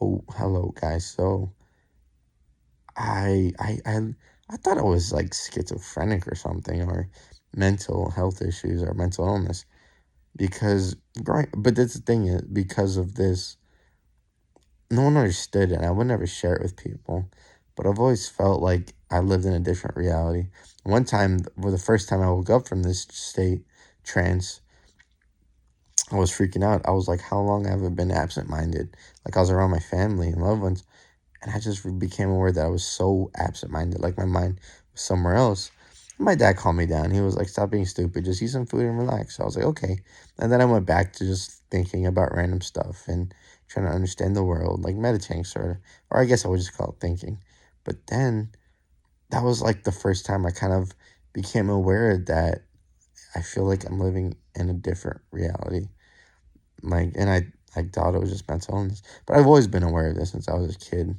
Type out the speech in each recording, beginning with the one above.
Oh, hello, guys. So I I I I thought I was like schizophrenic or something, or mental health issues or mental illness because but that's the thing is because of this, no one understood it. And I would never share it with people, but I've always felt like I lived in a different reality. One time, for the first time I woke up from this state trance, I was freaking out. I was like, how long have I been absent-minded? Like I was around my family and loved ones. And I just became aware that I was so absent-minded, like my mind was somewhere else. My dad calmed me down. He was like, "Stop being stupid. Just eat some food and relax." So I was like, "Okay." And then I went back to just thinking about random stuff and trying to understand the world, like meditating, sort of. Or I guess I would just call it thinking. But then that was like the first time I kind of became aware that I feel like I'm living in a different reality. And I thought it was just mental illness, but I've always been aware of this since I was a kid.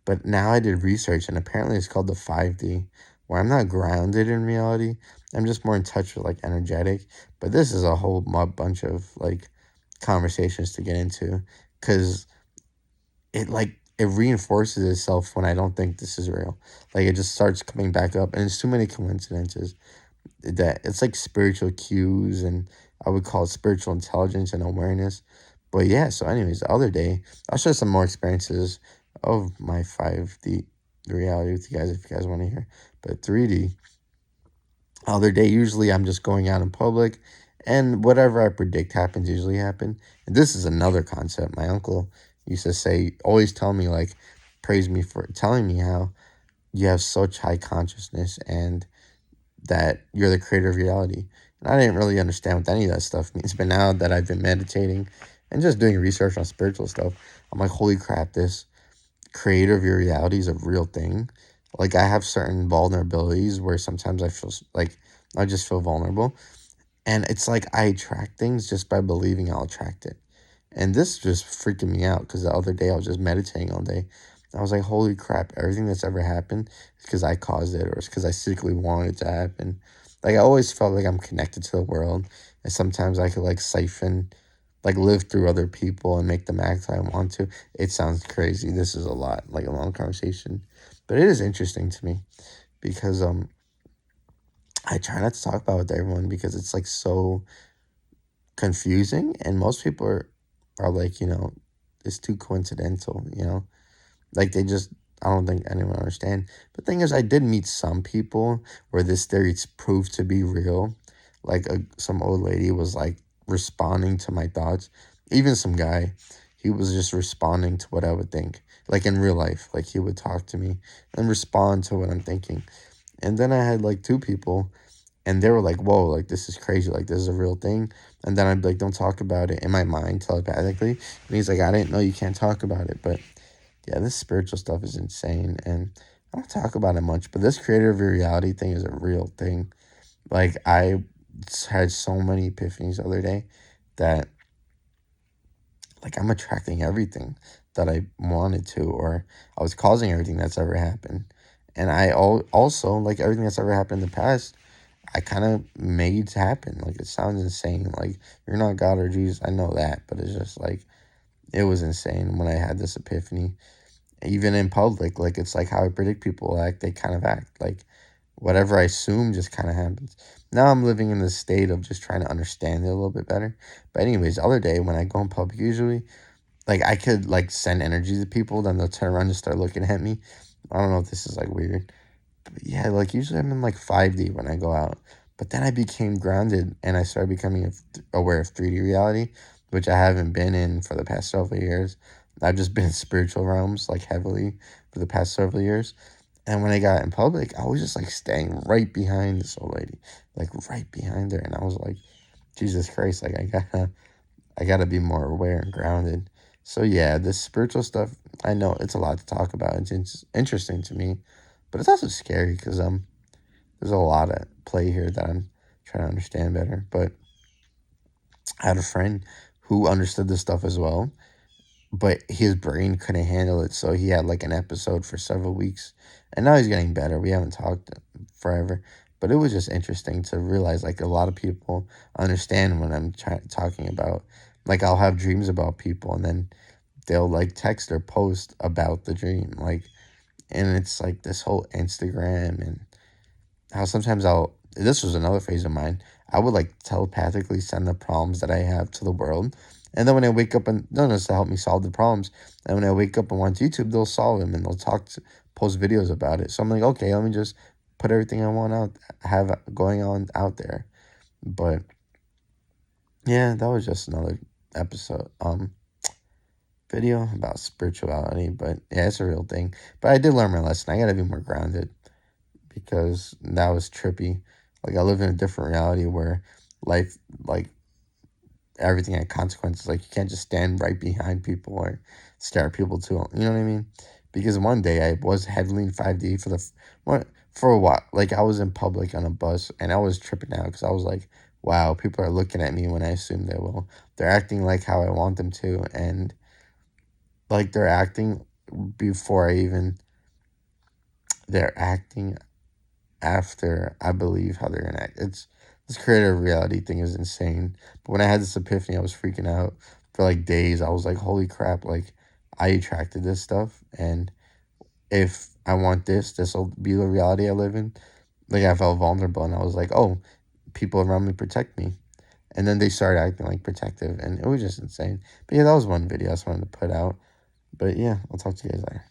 But now I did research, and apparently it's called the 5D, where I'm not grounded in reality. I'm just more in touch with like energetic. But this is a whole bunch of like conversations to get into, because it reinforces itself when I don't think this is real. Like it just starts coming back up, and it's too many coincidences that it's like spiritual cues, and I would call it spiritual intelligence and awareness. But yeah, so anyways, the other day I'll share some more experiences of my 5D reality with you guys if you guys want to hear. But 3D, other day, usually I'm just going out in public, and whatever I predict happens usually happen. And this is another concept my uncle used to say, always tell me, like, praise me for telling me how you have such high consciousness and that you're the creator of reality. And I didn't really understand what any of that stuff means. But now that I've been meditating and just doing research on spiritual stuff, I'm like, holy crap, this creator of your reality is a real thing. Like, I have certain vulnerabilities where sometimes I feel like I just feel vulnerable. And it's like I attract things just by believing I'll attract it. And this just freaking me out because the other day I was just meditating all day. I was like, holy crap, everything that's ever happened is because I caused it, or it's because I secretly wanted it to happen. Like, I always felt like I'm connected to the world. And sometimes I could, like, siphon, like, live through other people and make them act how I want to. It sounds crazy. This is a lot, like a long conversation. But it is interesting to me because I try not to talk about it with everyone because it's, like, so confusing. And most people are like, it's too coincidental. Like they just, I don't think anyone understand. But the thing is, I did meet some people where this theory's proved to be real. Like some old lady was like responding to my thoughts. Even some guy, he was just responding to what I would think. Like in real life, like he would talk to me and respond to what I'm thinking. And then I had like two people, and they were like, "Whoa, like this is crazy, like this is a real thing." And then I'd be like, "Don't talk about it," in my mind telepathically. And he's like, "I didn't know you can't talk about it." But yeah, this spiritual stuff is insane, and I don't talk about it much. But this creator of your reality thing is a real thing. Like I had so many epiphanies the other day that like I'm attracting everything that I wanted to, or I was causing everything that's ever happened. And also like everything that's ever happened in the past, I kind of made happen. Like it sounds insane. Like you're not God or Jesus, I know that, but it's just like it was insane when I had this epiphany. Even in public, like it's like how I predict people will act, they kind of act. Like whatever I assume just kind of happens. Now I'm living in this state of just trying to understand it a little bit better. But anyways, the other day when I go in public, usually like I could like send energy to people, then they'll turn around and start looking at me. I don't know if this is like weird. But yeah, like usually I'm in like 5D when I go out. But then I became grounded and I started becoming aware of 3D reality, which I haven't been in for the past several years. I've just been in spiritual realms like heavily for the past several years. And when I got in public, I was just like staying right behind this old lady, like right behind her. And I was like, Jesus Christ, like I gotta be more aware and grounded. So yeah, this spiritual stuff, I know it's a lot to talk about. It's interesting to me, but it's also scary because there's a lot at play here that I'm trying to understand better. But I had a friend who understood this stuff as well, but his brain couldn't handle it, so he had like an episode for several weeks, and now he's getting better. We haven't talked forever, but it was just interesting to realize like a lot of people understand when I'm talking about, like I'll have dreams about people, and then they'll like text or post about the dream, like, and it's like this whole Instagram and how sometimes this was another phase of mine. I would like telepathically send the problems that I have to the world. And then when I wake up and no, no, to help me solve the problems. And when I wake up and watch YouTube, they'll solve them and they'll post videos about it. So I'm like, okay, let me just put everything I want have going on out there. But yeah, that was just another episode, video about spirituality. But yeah, it's a real thing. But I did learn my lesson. I gotta be more grounded because that was trippy. Like I live in a different reality where life, like everything had consequences. Like you can't just stand right behind people or stare at people too. You know what I mean? Because one day I was heavily in 5D for a while. Like I was in public on a bus and I was tripping out because I was like, wow, people are looking at me when I assume they will. They're acting like how I want them to, and like before I even they're acting after I believe how they're gonna act. It's this creative reality thing is insane. But when I had this epiphany, I was freaking out for like days. I was like, holy crap, like I attracted this stuff, and if I want this will be the reality I live in. Like I felt vulnerable and I was like, oh, people around me protect me. And then they started acting like protective and it was just insane. But yeah, that was one video I just wanted to put out. But yeah, I'll talk to you guys later.